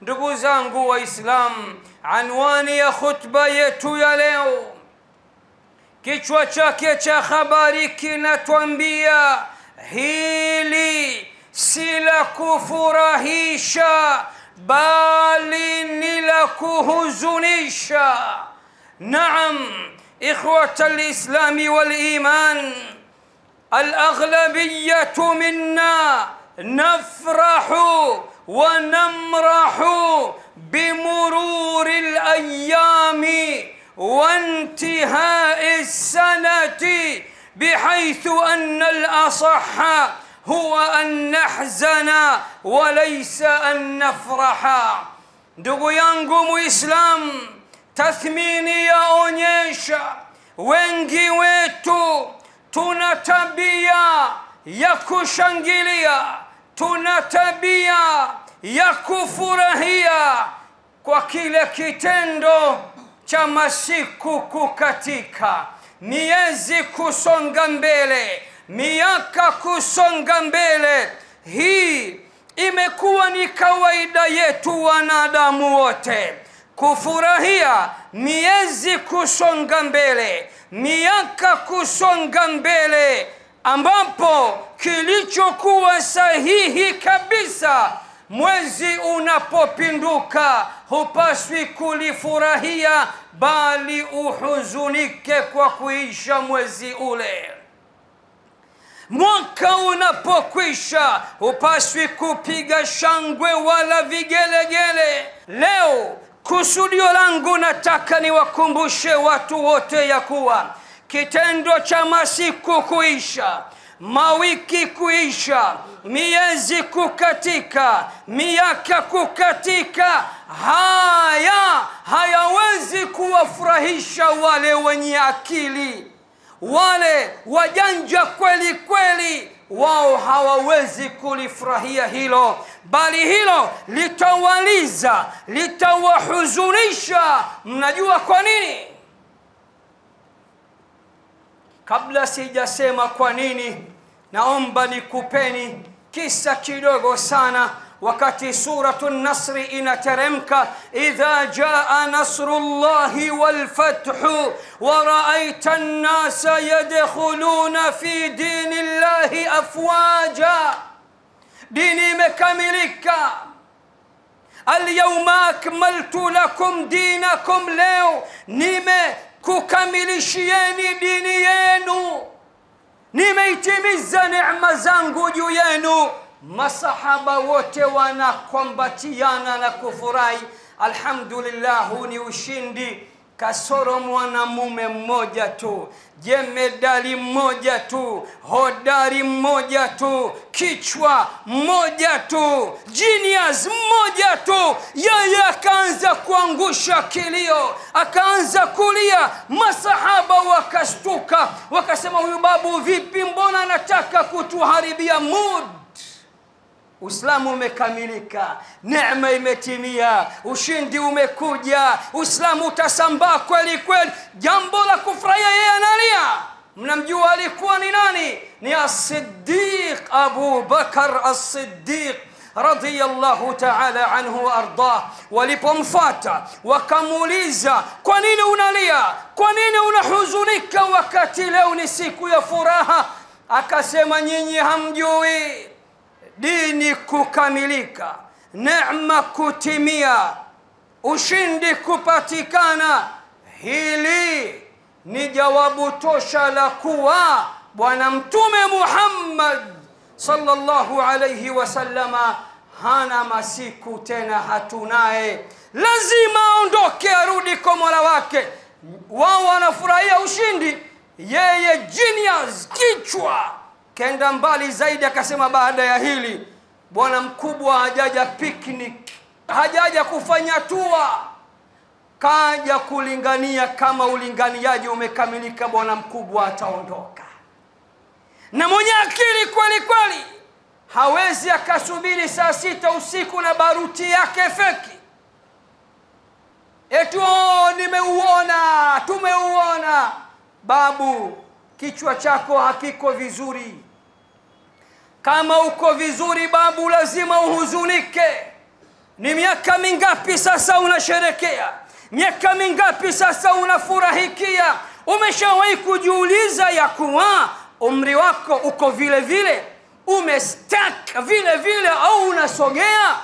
Ndugu zangu Waislamu, anwani ya khutba yetu ya leo, kichwa chake cha habari kinatuambia hili si la kufurahisha bali ni la kuhuzunisha. Naam, ikhwata al-Islam wal-Iman, الأغلبية منا نفرح ونمرح بمرور الأيام وانتهاء السنة، بحيث أن الأصح هو أن نحزن وليس أن نفرح. ndugu yangu Muislam, tathmini yaonyesha wengi wetu tuna tabia ya kushangilia, tuna tabia ya kufurahia kwa kile kitendo cha masiku kukatika, miezi kusonga mbele, miaka kusonga mbele. Hii imekuwa ni kawaida yetu wanadamu wote, kufurahia miezi kusonga mbele, miaka kusonga mbele, ambapo kilichokuwa sahihi kabisa, mwezi unapopinduka hupaswi kulifurahia bali uhuzunike kwa kuisha mwezi ule. Mwaka unapokwisha hupaswi kupiga shangwe wala vigelegele. Leo kusudio langu nataka niwakumbushe watu wote ya kuwa kitendo cha masiku kuisha, mawiki kuisha, miezi kukatika, miaka kukatika, hayawezi kuwafurahisha wale wenye akili, wale wajanja kweli kweli. Wao hawawezi kulifurahia hilo, bali hilo litawaliza, litawahuzunisha. Mnajua kwa nini? Kabla sijasema kwa nini, naomba nikupeni kisa kidogo sana. wakati suratu Nasri inateremka, idha jaa nasrullahi walfathu wa raaita an-nasa yadkhuluna fi dinillahi afwaja, dini imekamilika. Alyawma akmaltu lakum dinakum, leo nimekukamilishieni dini yenu, nimeitimiza neema zangu juu yenu. Masahaba wote wanakumbatiana na kufurahi, alhamdulillah, huu ni ushindi. Kasoro mwanamume mmoja tu, jemedali mmoja tu, hodari mmoja tu, kichwa mmoja tu, genius mmoja tu, yeye akaanza kuangusha kilio, akaanza kulia. Masahaba wakastuka, wakasema, huyu babu vipi, mbona anataka kutuharibia mood? Uislamu umekamilika, neema imetimia, ushindi umekuja, Uislamu utasambaa kweli kweli. Jambo la kufurahia, yeye analia. Mnamjua alikuwa ni nani? Ni As-Siddiq, Abu Bakar As-Siddiq radhiyallahu ta'ala anhu wa ardah. Walipomfuata wakamuuliza, kwa nini unalia, kwa nini unahuzunika wakati leo ni siku ya furaha? Akasema, nyinyi hamjui dini kukamilika, neema kutimia, ushindi kupatikana. Hili ni jawabu tosha la kuwa Bwana Mtume Muhammad sallallahu alayhi wasallama hana masiku tena, hatunaye, lazima aondoke arudi kwa Mola wake. Wao wanafurahia ushindi, yeye genius, kichwa. Kenda mbali zaidi akasema, baada ya hili bwana mkubwa hajaja picnic, hajaja kufanya tua, kaja kulingania. Kama ulinganiaji umekamilika, bwana mkubwa ataondoka. Na mwenye akili kweli kweli hawezi akasubiri saa 6 usiku na baruti yake feki, eti nimeuona, tumeuona. Babu, kichwa chako hakiko vizuri. Kama uko vizuri babu, lazima uhuzunike, Ni miaka mingapi sasa unasherekea? Miaka mingapi sasa unafurahikia? Umeshawahi kujiuliza ya kuwa umri wako uko vile vile, umestack vile vile, au unasogea?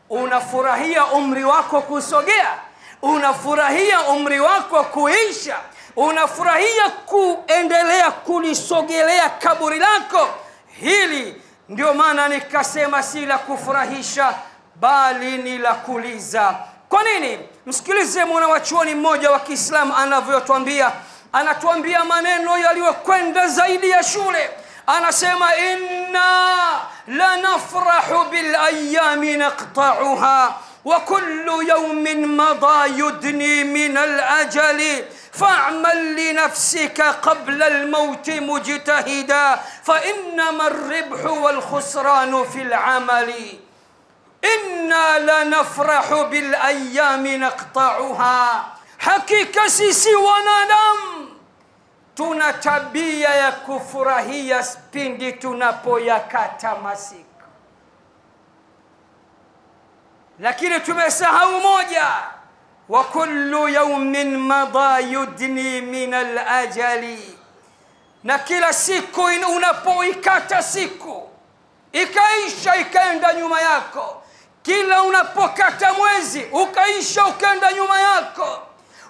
Unafurahia umri wako kusogea? Unafurahia umri wako kuisha? Unafurahia kuendelea kulisogelea kaburi lako? Hili ndio maana nikasema si la kufurahisha bali ni la kuliza. Kwa nini? Msikilize mwana wa chuoni mmoja wa Kiislamu anavyotuambia. Anatuambia maneno yaliyokwenda zaidi ya shule. Anasema inna la nafrahu bil ayami naqta'uha wa kullu yawmin madha yudni min al ajali fa'mal li nafsika qabla al maut mujtahida fa innama ar-ribhu wal khusranu fil amali. Inna la nafrahu bil ayami naqta'uha, hakika sisi wanadamu tuna tabia ya kufurahia pindi tunapoyakata masiku. Lakini tumesahau moja, wa kullu yawmin madha yudni min al-ajali, na kila siku unapoikata siku ikaisha ikaenda nyuma yako, kila unapokata mwezi ukaisha ukaenda nyuma yako,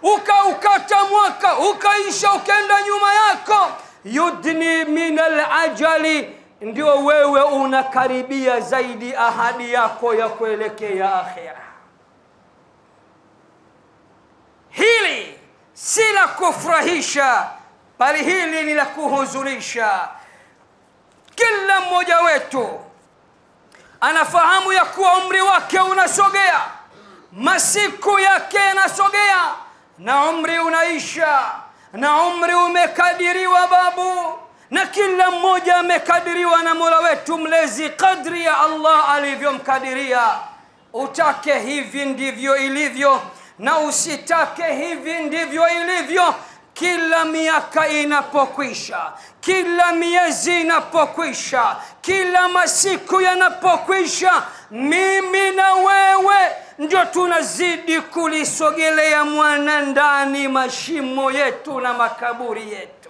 ukaukata mwaka ukaisha ukaenda nyuma yako, yudni min al-ajali, ndio wewe unakaribia zaidi ahadi yako ya kuelekea akhira. Hili si la kufurahisha bali hili ni la kuhuzunisha. Kila mmoja wetu anafahamu ya kuwa umri wake unasogea, masiku yake yanasogea, na umri unaisha, na umri umekadiriwa babu, na kila mmoja amekadiriwa na Mola wetu mlezi kadri ya Allah alivyomkadiria. Utake hivi ndivyo ilivyo, na usitake hivi ndivyo ilivyo. Kila miaka inapokwisha, kila miezi inapokwisha, kila masiku yanapokwisha, mimi na wewe ndio tunazidi kulisogelea mwana ndani mashimo yetu na makaburi yetu.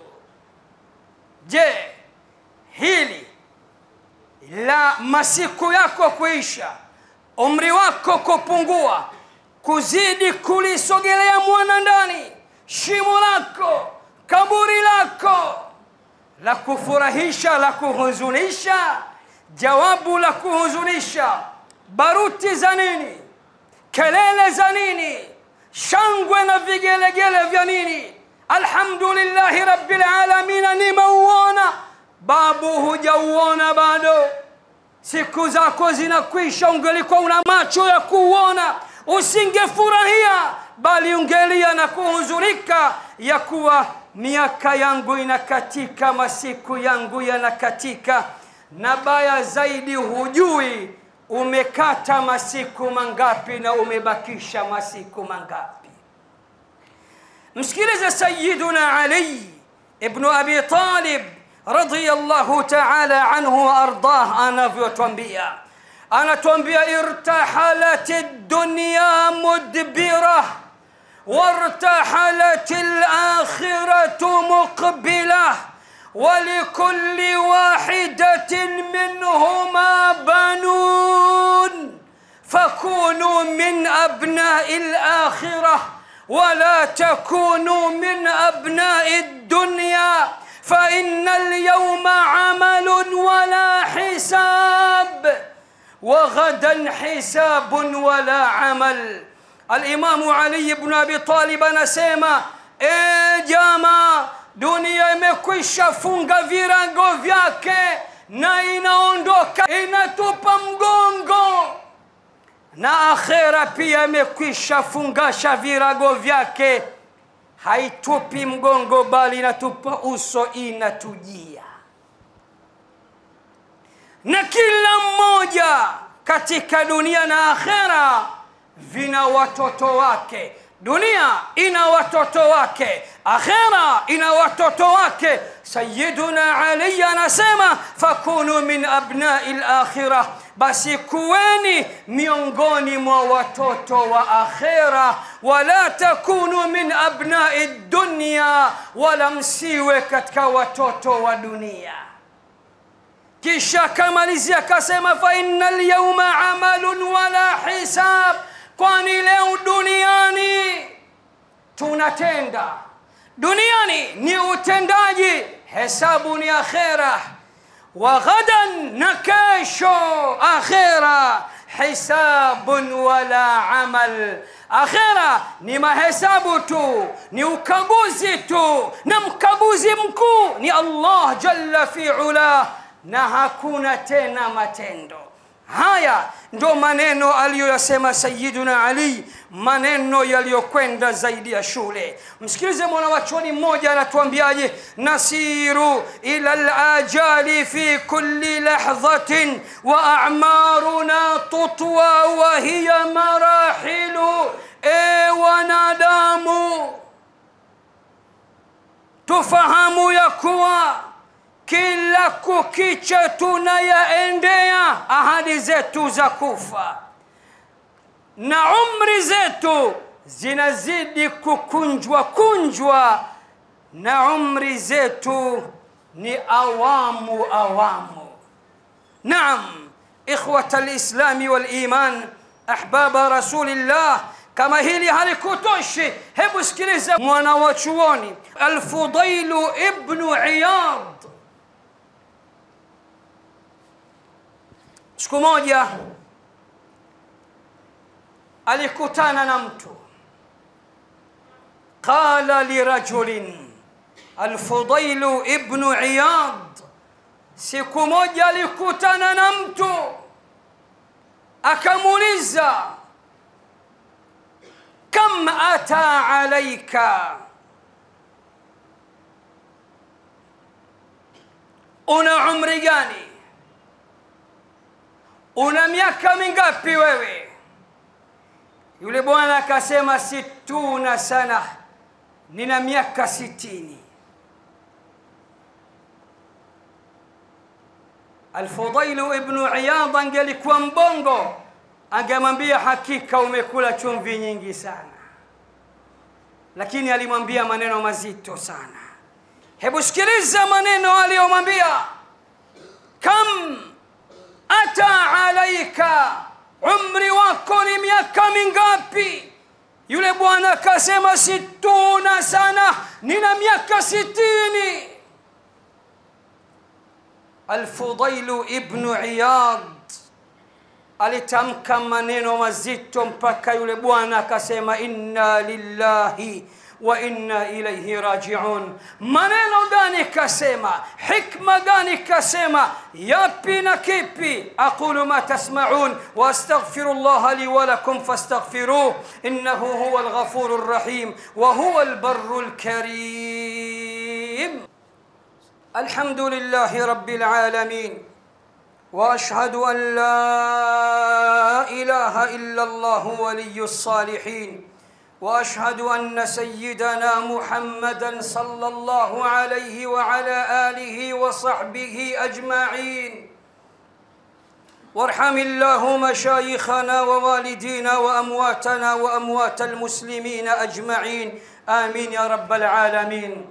Je, hili la masiku yako kuisha, umri wako kupungua, kuzidi kulisogelea mwana ndani shimo lako, kaburi lako, la kufurahisha, la kuhuzunisha? Jawabu la kuhuzunisha, baruti za nini? Kelele za nini? Shangwe na vigelegele vya nini? Alhamdulillahi rabbil alamin, nimeuona. Babu, hujauona bado. Siku zako zinakwisha, ungelikuwa una macho ya kuona usingefurahia, bali ungelia na kuhuzunika ya kuwa miaka yangu inakatika, masiku yangu yanakatika. Na baya zaidi, hujui umekata masiku mangapi na umebakisha masiku mangapi. Msikilize Sayyiduna Ali ibn Abi Talib radiyallahu ta'ala anhu wa ardah anavyotuambia. Anatuambia irtahalat ad-dunya mudbirah وارتحلت الآخرة مقبلة ولكل واحدة منهما بنون فكونوا من أبناء الآخرة ولا تكونوا من أبناء الدنيا فإن اليوم عمل ولا حساب وغدا حساب ولا عمل. Al-Imamu Ali ibn Abi Talib anasema, jamaa, dunia imekwisha funga virago vyake na inaondoka, inatupa mgongo, na akhera pia imekwisha fungasha virago vyake, haitupi mgongo bali inatupa uso, inatujia. Na kila mmoja katika dunia na akhera vina watoto wake. Dunia ina watoto wake, akhera ina watoto wake. Sayyiduna Ali anasema, fakunu min abna'i al-akhirah, basi kuweni miongoni mwa watoto wa akhera, wala takunu min abna'i dunya, wala msiwe katika watoto wa dunia. Kisha kamalizia akasema fa innal yawma amalun wala hisab, kwani leo duniani tunatenda, duniani ni utendaji, hesabu ni akhera. Wa ghadan, na kesho akhera, hisabun wala amal, akhera ni mahesabu tu, ni ukaguzi tu, na mkaguzi mkuu ni Allah jalla fi'ala, na hakuna tena matendo. Haya ndo maneno aliyoyasema Sayyiduna Ali, maneno yaliyokwenda zaidi ya shule. Msikilize mwanawachoni mmoja anatuambiaje: nasiru ila al-ajali fi kulli lahdhatin wa a'maruna tutwa wa hiya marahilu. Wanadamu, tufahamu ya kuwa kila kukicha tunayaendea ahadi zetu za kufa, na umri zetu zinazidi kukunjwa, na umri zetu ni awamu. Naam, ikhwata al-islami wal-iman, ahbaba rasulillah, kama hili halikutoshi, hebu sikiliza mwana wa chuoni Al-Fudail ibn Iyad. Siku moja alikutana na mtu, qala lirajulin, Al-Fudail ibn Iyad siku moja alikutana na mtu akamuuliza, kam ata alayka, una umri gani, una miaka mingapi wewe? Yule bwana akasema 60 sana, nina miaka 60. Al-Fudail ibn Iyad angelikuwa mbongo, angemwambia hakika umekula chumvi nyingi sana, lakini alimwambia maneno mazito sana. Hebu sikiliza maneno aliyomwambia: kam ata alayka, umri wako ni miaka mingapi? Yule bwana akasema 60 sana, nina miaka 60. Al-Fudail ibn Iyad alitamka maneno mazito mpaka yule bwana akasema inna lillahi wa inna ilayhi raji'un. Maneno gani kasema? Hikma gani kasema? Yapi na kipi? Aqulu ma tasma'un wa astaghfirullah li wa lakum fastaghfiruh innahu huwal ghafurur rahim wa huwal barrul karim. Alhamdulillahi rabbil alamin, واشهد ان لا اله الا الله ولي الصالحين، واشهد ان سيدنا محمدا صلى الله عليه وعلى اله وصحبه اجمعين. وارحم اللهم مشايخنا ووالدينا وامواتنا واموات المسلمين اجمعين، امين يا رب العالمين.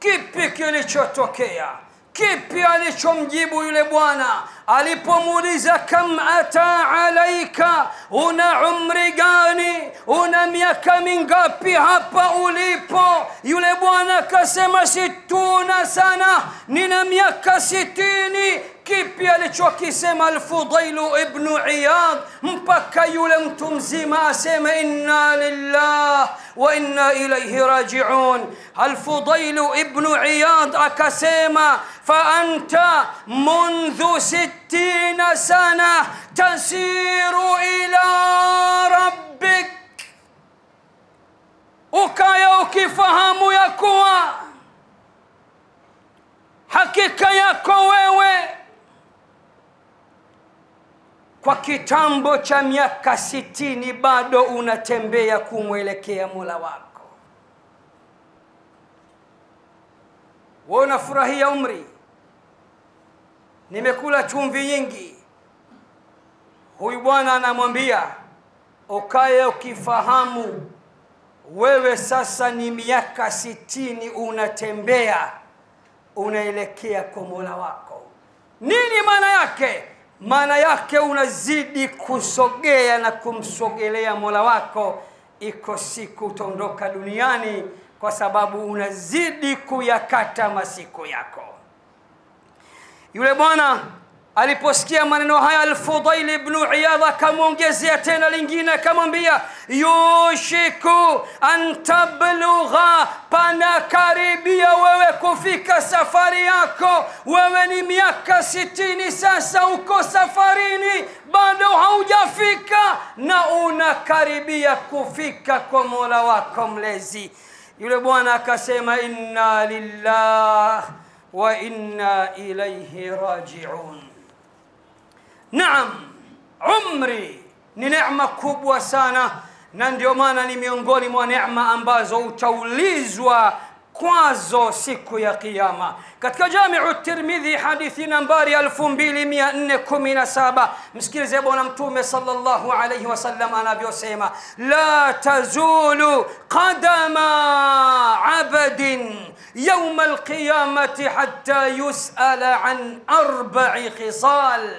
Kipi kilichotokea? Kipi alichomjibu yule bwana alipomuuliza kam ata alayka, una umri gani, una miaka mingapi hapa ulipo? Yule bwana akasema 60 sana, nina miaka 60. Kipi alichokisema Al-Fudail ibn Iyad mpaka yule mtu mzima asema inna lillahi wa inna ilayhi raji'un? Al-Fudail ibn Iyad akasema fa anta mundhu 60 sana tasiru ila rabbik, ukaya ukifahamu ya kuwa hakika yako wewe kwa kitambo cha miaka 60 bado unatembea kumwelekea Mola wako. Wewe unafurahia umri, nimekula chumvi nyingi, huyu bwana anamwambia ukae ukifahamu wewe sasa ni miaka 60 unatembea unaelekea kwa Mola wako. Nini maana yake? Maana yake unazidi kusogea na kumsogelea Mola wako. Iko siku utaondoka duniani kwa sababu unazidi kuyakata masiku yako. Yule bwana aliposikia maneno haya, Al-Fudail ibn Iyadh akamuongezea tena lingine, akamwambia yushiku an tablugha, pana karibia wewe kufika safari yako. Wewe ni miaka 60 sasa uko safarini, bado haujafika na unakaribia kufika kwa Mola wako mlezi. Yule bwana akasema inna lillah wa inna ilayhi raji'un. Naam, umri ni neema kubwa sana, na ndio maana ni miongoni mwa neema ambazo utaulizwa kwazo siku ya kiyama. Katika Jami'u Tirmidhi hadithi nambari 2417, msikilize bwana Mtume sallallahu alayhi wasallam anavyosema, la tazulu qadama abdin yawm alqiyamati hatta yus'ala an 4 khisal.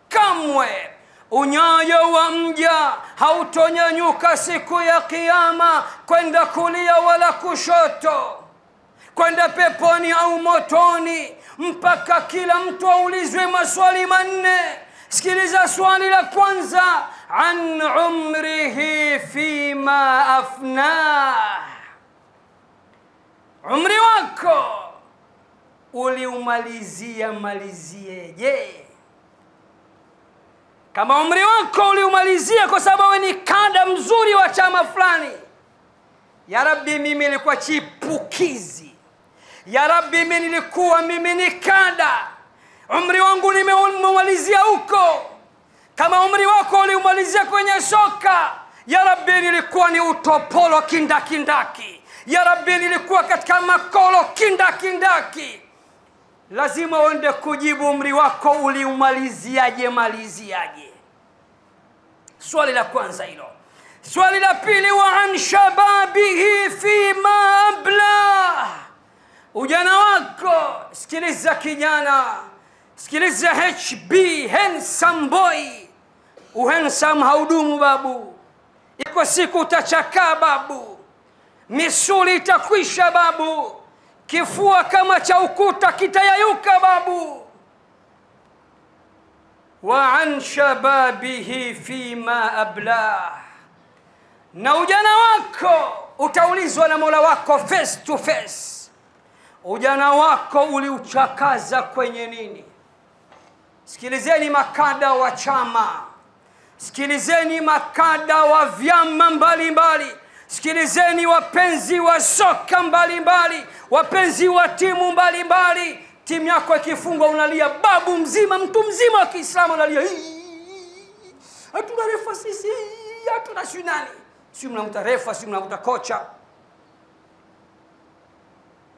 Kamwe unyayo wa mja hautonyanyuka siku ya kiyama kwenda kulia wala kushoto, kwenda peponi au motoni, mpaka kila mtu aulizwe maswali 4. Sikiliza swali la kwanza, an umrihi fima afna, umri wako uliumalizia malizieje? Kama umri wako uliumalizia kwa sababu wewe ni kada mzuri wa chama fulani, ya Rabbi mimi nilikuwa chipukizi, ya Rabbi mimi nilikuwa ni kada, umri wangu nimeumalizia huko. Kama umri wako uliumalizia kwenye soka, ya Rabbi nilikuwa ni utopolo kindakindaki, ya Rabbi nilikuwa katika makolo kindakindaki. Lazima uende kujibu umri wako uliumaliziaje maliziaje. Swali la kwanza hilo. Swali la pili, wa an shababihi fima abla, ujana wako. Sikiliza kijana, sikiliza HB, handsome boy. Uhandsome haudumu babu, iko siku utachakaa babu, misuli itakwisha babu, kifua kama cha ukuta kitayayuka babu. Wa an shababihi fima abla, na ujana wako utaulizwa na Mola wako face to face. Ujana wako uliuchakaza kwenye nini? Sikilizeni makada wa chama, sikilizeni makada wa vyama mbalimbali, sikilizeni wapenzi wa soka mbalimbali, wapenzi wa timu mbalimbali. Timu yako ikifungwa unalia babu mzima, mtu mzima wa Kiislamu unalia, hatuna refa sisi, hatuna shunani. Si mnamuta refa, si mnamuta kocha.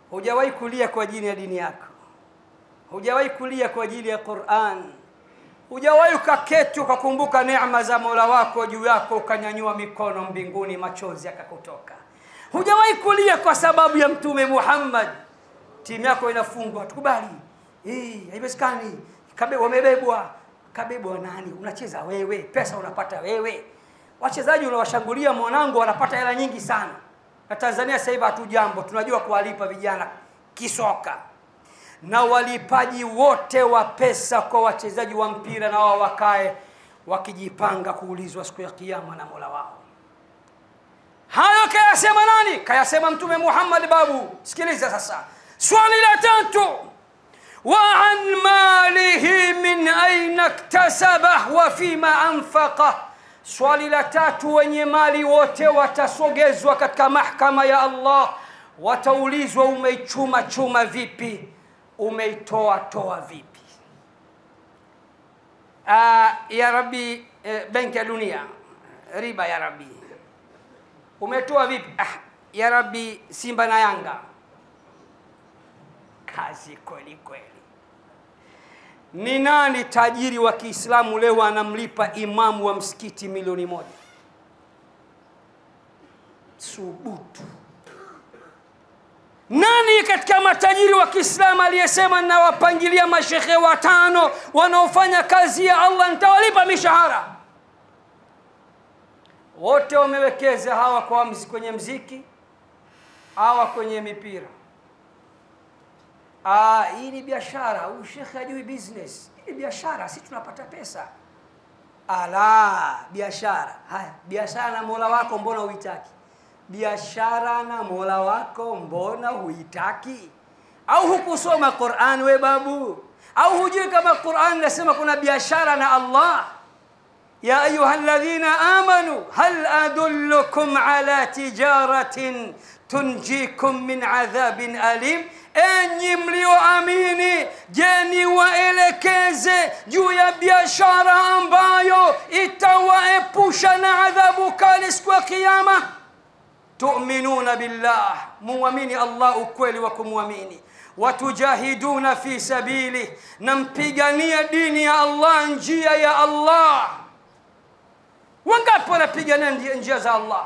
Hujawahi kulia kwa ajili ya dini yako, hujawahi kulia kwa ajili ya Qur'an, hujawahi ukaketi ukakumbuka neema za Mola wako juu yako ukanyanyua mikono mbinguni machozi yakakutoka. Hujawahi kulia kwa sababu ya Mtume Muhammad. Timu yako inafungwa, tukubali, haiwezekani, wamebebwa. Kabebwa nani? Unacheza wewe, pesa unapata wewe. Wachezaji unawashangulia mwanangu wanapata hela nyingi sana. Na Tanzania sasa hivi hatujambo, tunajua kuwalipa vijana kisoka. Na walipaji wote wa pesa kwa wachezaji wa mpira na wao wakae wakijipanga kuulizwa siku ya kiyama na Mola wao. Hayo kayasema nani? Kayasema Mtume Muhammad babu. Sikiliza sasa. Swali la tatu, wa an malihi min aina iktasabah wa fima anfaqa. Swali la tatu, wenye mali wote watasogezwa katika mahakama ya Allah, wataulizwa umeichuma chuma vipi, umeitoa toa vipi. Ya Rabbi, Benki ya Dunia, riba ya Rabbi, umetoa vipi? Ya Rabbi, Simba na Yanga. Kazi kweli kweli. Ni nani tajiri wa Kiislamu leo anamlipa imamu wa msikiti milioni 1? Subutu. Nani katika matajiri wa Kiislamu aliyesema nawapangilia mashehe 5 wanaofanya kazi ya Allah nitawalipa mishahara? Wote wamewekeza, hawa kwenye mziki, hawa kwenye mipira. Hii ni biashara, huyu shekhe hajui business. Hii ni biashara, sisi tunapata pesa. Ala, biashara. Haya, biashara na Mola wako mbona huitaki? Biashara na Mola wako mbona huitaki? Au hukusoma Qur'an we babu? Au hujui kama Qur'an inasema kuna biashara na Allah? Ya ayyuhalladhina amanu hal adullukum ala tijaratin tunjikum min adhabin alim. Enyi mlioamini, je, niwaelekeze juu ya biashara ambayo itawaepusha na adhabu kali siku ya Kiyama? Tu'minuna billah, muamini Allah ukweli wa kumwamini. Watujahiduna fi sabili, nampigania dini ya Allah, njia ya Allah. Wangapi wanapigania njia za Allah?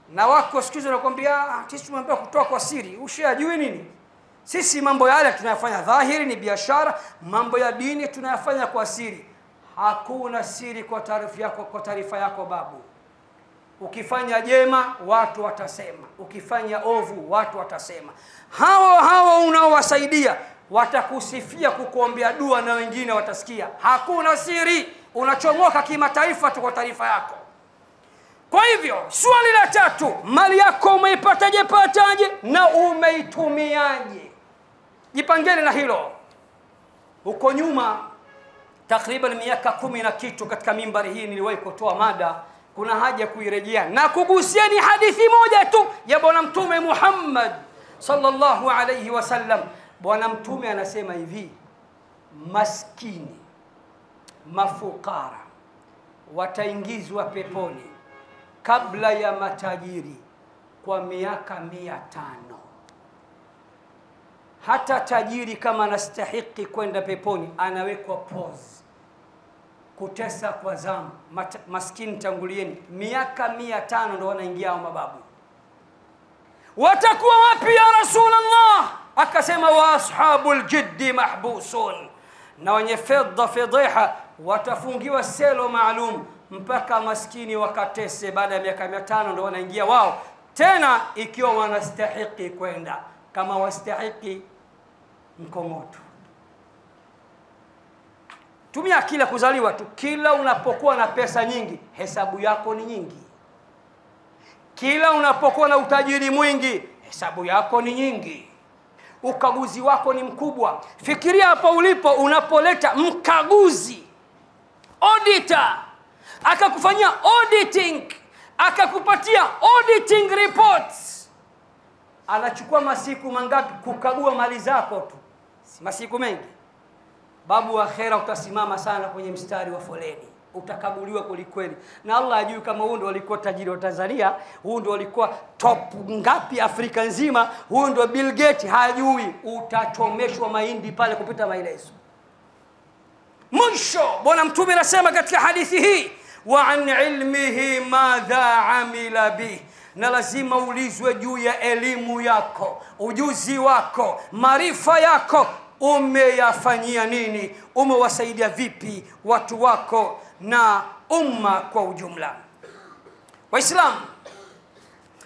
Na wako siku hizo nakwambia sisi tumeambiwa kutoa kwa siri. Ushajui nini? Sisi mambo yale tunayofanya dhahiri ni biashara, mambo ya dini tunayofanya kwa siri. Hakuna siri kwa taarifa yako babu. Ukifanya jema watu watasema, ukifanya ovu watu watasema. Hao unaowasaidia watakusifia, kukuombea dua na wengine watasikia. Hakuna siri, unachomoka kimataifa tu kwa taarifa yako. Kwa hivyo, swali la 3, mali yako umeipataje na umeitumiaje? Jipangeni na hilo. Huko nyuma takriban miaka 10 na kitu katika mimbari hii niliwahi kutoa mada, kuna haja kuirejea na kugusieni hadithi moja tu ya Bwana Mtume Muhammad sallallahu alayhi wasallam. Bwana Mtume anasema hivi: maskini, mafukara wataingizwa peponi kabla ya matajiri kwa miaka 500. Hata tajiri kama anastahili kwenda peponi anawekwa pause, kutesa kwa zamu. Maskini tangulieni, miaka 500 ndio wanaingia hao mababu. Watakuwa wapi ya Rasulullah? Akasema wa ashabul jiddi mahbusun, na wenye fedha watafungiwa selo maalum mpaka maskini wakatese. Baada ya miaka 500 ndio wanaingia wao, tena ikiwa wanastahili kwenda. Kama wastahili mkomoto. Tumia akili kuzaliwa tu. Kila unapokuwa na pesa nyingi, hesabu yako ni nyingi. Kila unapokuwa na utajiri mwingi, hesabu yako ni nyingi. Ukaguzi wako ni mkubwa. Fikiria hapa ulipo, unapoleta mkaguzi, auditor, akakufanyia auditing, akakupatia auditing reports, anachukua masiku mangapi kukagua mali zako tu? Masiku mengi. Babu wa akhera utasimama sana kwenye mstari wa foleni, utakaguliwa kweli. Na Allah ajui kama huyu ndio alikuwa tajiri wa Tanzania, huyu ndio alikuwa top ngapi Afrika nzima, huyu ndio Bill Gates, hajui. Utachomeshwa mahindi pale kupita maelezo. Mwisho Bwana Mtume anasema katika hadithi hii, wa an ilmihi madha amila bih, na lazima ulizwe juu ya elimu yako, ujuzi wako, maarifa yako. Umeyafanyia nini? Umewasaidia vipi watu wako na umma kwa ujumla? Waislamu,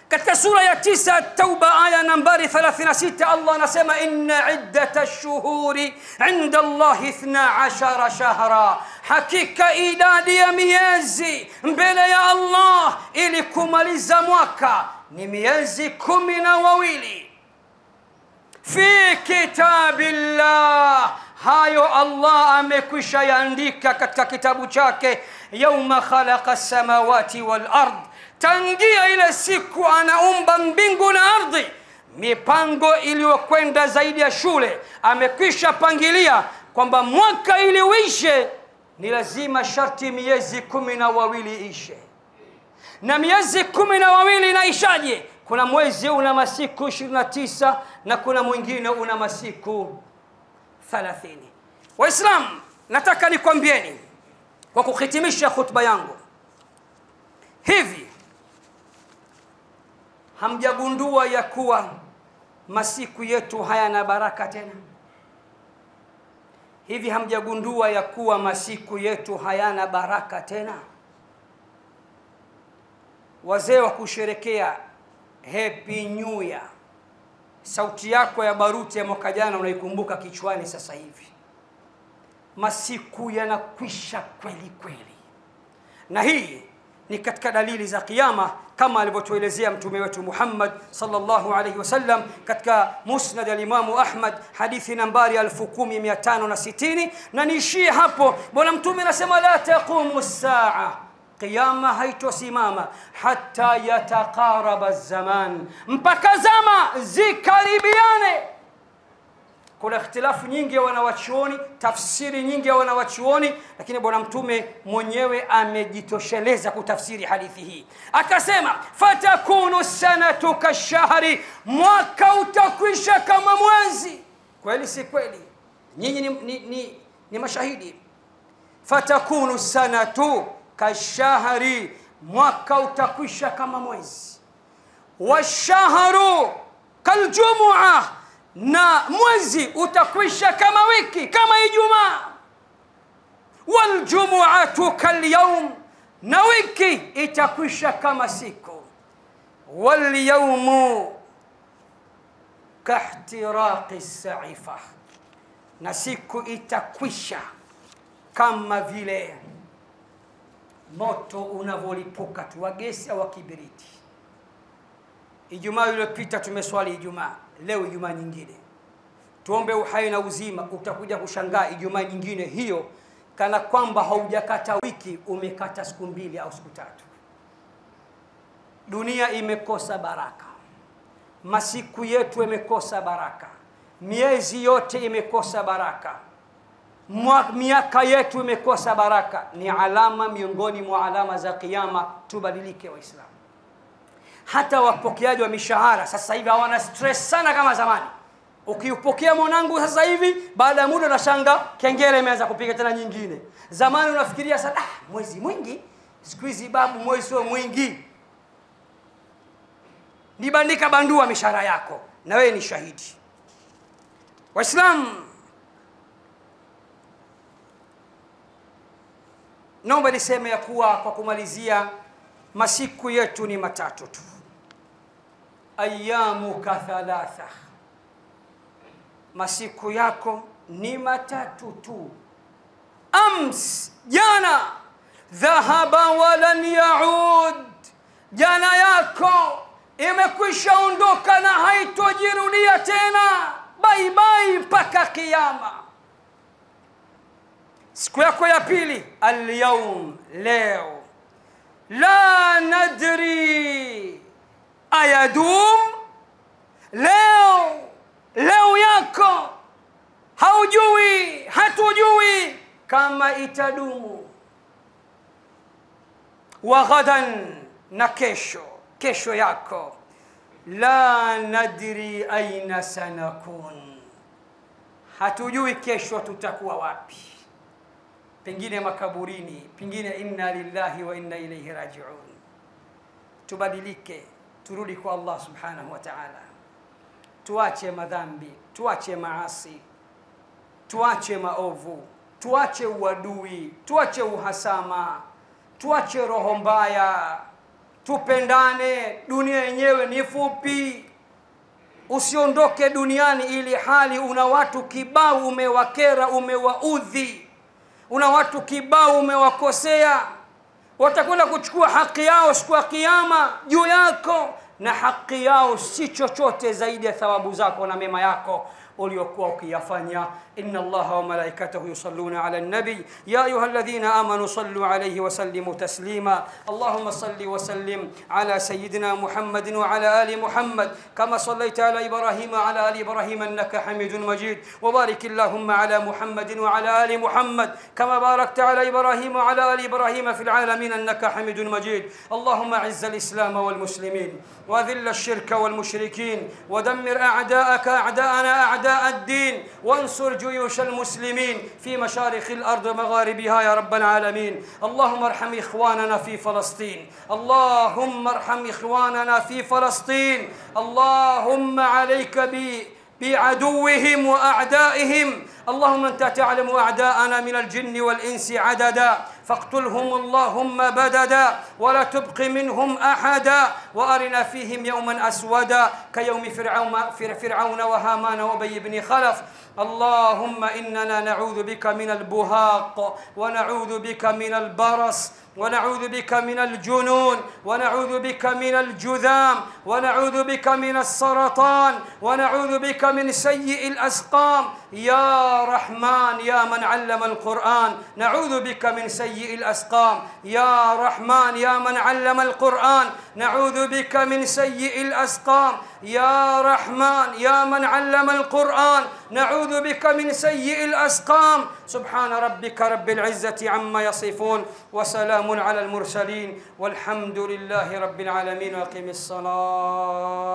katika sura ya 9 Tauba aya nambari 36 Allah anasema inna iddatash shuhuri 'inda Allah 12 shahra, hakika idadi ya miezi mbele ya Allah ili kumaliza mwaka ni miezi 12. Fi kitabillah, hayo Allah amekwisha yaandika katika kitabu chake. Yauma khalaqa samawati wal ard, tangia ile siku anaumba mbingu na ardhi. Mipango iliyokwenda zaidi ya shule amekwisha pangilia kwamba mwaka ili uishe ni lazima sharti miezi 12 ishe. Na miezi 12 inaishaje? Kuna mwezi una masiku 29 na kuna mwingine una masiku 30. Waislamu, nataka nikwambieni kwa kuhitimisha khutba yangu, hivi hamjagundua ya kuwa masiku yetu hayana baraka tena? Hivi hamjagundua ya kuwa masiku yetu hayana baraka tena? Wazee wa kusherekea Happy New Year, sauti yako ya baruti ya mwaka jana unaikumbuka kichwani sasa hivi. Masiku yanakwisha kweli kweli, na hii ni katika dalili za kiyama kama alivyotuelezea mtume wetu Muhammad sallallahu alayhi wasallam katika musnad al-Imam Ahmad hadithi nambari 10560. na niishie hapo. Bwana mtume anasema la taqumu as-saa, qiyama haitosimama hatta yataqaraba az-zaman, mpaka zama zikaribiane. Kuna ikhtilafu nyingi ya wanawachuoni, tafsiri nyingi ya wanawachuoni, lakini bwana mtume mwenyewe amejitosheleza kutafsiri hadithi hii. Akasema fatakunu sanatu kashahri, mwaka utakwisha kama mwezi. Kweli si kweli? Nyinyi ni mashahidi. Fatakunu sanatu kashahri, mwaka utakwisha kama mwezi. Washahru kaljumua, na mwezi utakwisha kama wiki, kama Ijumaa. Waljumu'atu kalyawm, na wiki itakwisha kama siku. Walyawmu kahtiraqi as-sa'ifa, na siku itakwisha kama vile moto unavyolipuka tu wa gesi au kibiriti. Ijumaa iliyopita tumeswali Ijumaa, leo Ijumaa nyingine. Tuombe uhai na uzima, utakuja kushangaa Ijumaa nyingine hiyo kana kwamba haujakata wiki, umekata siku 2 au siku 3. Dunia imekosa baraka, masiku yetu yamekosa baraka, miezi yote imekosa baraka, miaka yetu imekosa baraka. Ni alama miongoni mwa alama za kiyama. Tubadilike Waislamu. Hata wapokeaji wa mishahara sasa hivi hawana stress sana kama zamani. Ukiupokea mwanangu sasa hivi, baada ya muda unashanga kengele imeanza kupiga tena nyingine. Zamani unafikiria sana, mwezi mwingi, siku hizi babu mwezi sio mwingi. Nibandika bandua mishahara yako, na wewe ni shahidi. Waislamu, naomba niseme ya kuwa kwa kumalizia, masiku yetu ni matatu tu. Ayyamuka thalatha, masiku yako ni matatu tu. Ams, jana, dhahaba walan yaud, jana yako imekwisha ondoka na haitojirudia tena. Bye bye mpaka kiyama. Siku yako ya pili, al-yawm, leo. La nadri ayadum, leo yako haujui, hatujui kama itadumu. Wa ghadan, na kesho yako. La nadri aina sanakun, hatujui kesho tutakuwa wapi. Pengine makaburini, pengine inna lillahi wa inna ilayhi raji'un. Tubadilike, turudi kwa Allah subhanahu wa ta'ala. Tuache madhambi, tuache maasi, tuache maovu, tuache uadui, tuache uhasama, tuache roho mbaya, tupendane. Dunia yenyewe ni fupi. Usiondoke duniani ili hali una watu kibao umewakera, umewaudhi. Una watu kibao umewakosea. Watakwenda kuchukua haki yao siku ya kiyama juu yako, na haki yao si chochote zaidi ya thawabu zako na mema yako uliokuwa ukiyafanya. Inna Allaha wa malaikatahu yusalluna ala an-nabi ya ayyuhalladhina amanu sallu alayhi wa sallimu taslima. Allahumma salli wa sallim ala sayyidina Muhammadin wa ala ali Muhammad kama sallaita ala Ibrahim wa ala ali Ibrahim innaka Hamidun Majid. Wa barik Allahumma ala Muhammadin wa ala ali Muhammad kama barakta ala Ibrahim wa ala ali Ibrahim fil alamin innaka Hamidun Majid. Allahumma izz al-islam wal muslimin wa dhill ash-shirka wal mushrikin wa dammir a'da'aka a'da'ana أعداء الدين، وانصر جيوش المسلمين في مشارق الأرض ومغاربها يا رب العالمين. اللهم ارحم إخواننا في فلسطين، اللهم ارحم إخواننا في فلسطين. اللهم عليك بعدوهم وأعدائهم. اللهم أنت تعلم أعداءنا من الجن والإنس عددا، فاقتلهم اللهم بددا، ولا تبق منهم أحدا، وأرنا فيهم يوما أسودا كيوم فرعون وهامان وأبي بن خلف. اللهم إننا نعوذ بك من البهاق، ونعوذ بك من البرص، ونعوذ بك من الجنون، ونعوذ بك من الجذام، ونعوذ بك من السرطان، ونعوذ بك من سيء الأسقام. يا رحمن يا من علم القرآن، نعوذ بك من سيء الأسقام. يا رحمن يا من علم القرآن، نعوذ بك من سيء الأسقام. يا رحمن يا من علم القرآن، نعوذ بك من سيء الأسقام. سبحان ربك رب العزة عما يصفون، وسلام على المرسلين، والحمد لله رب العالمين. وأقم الصلاة.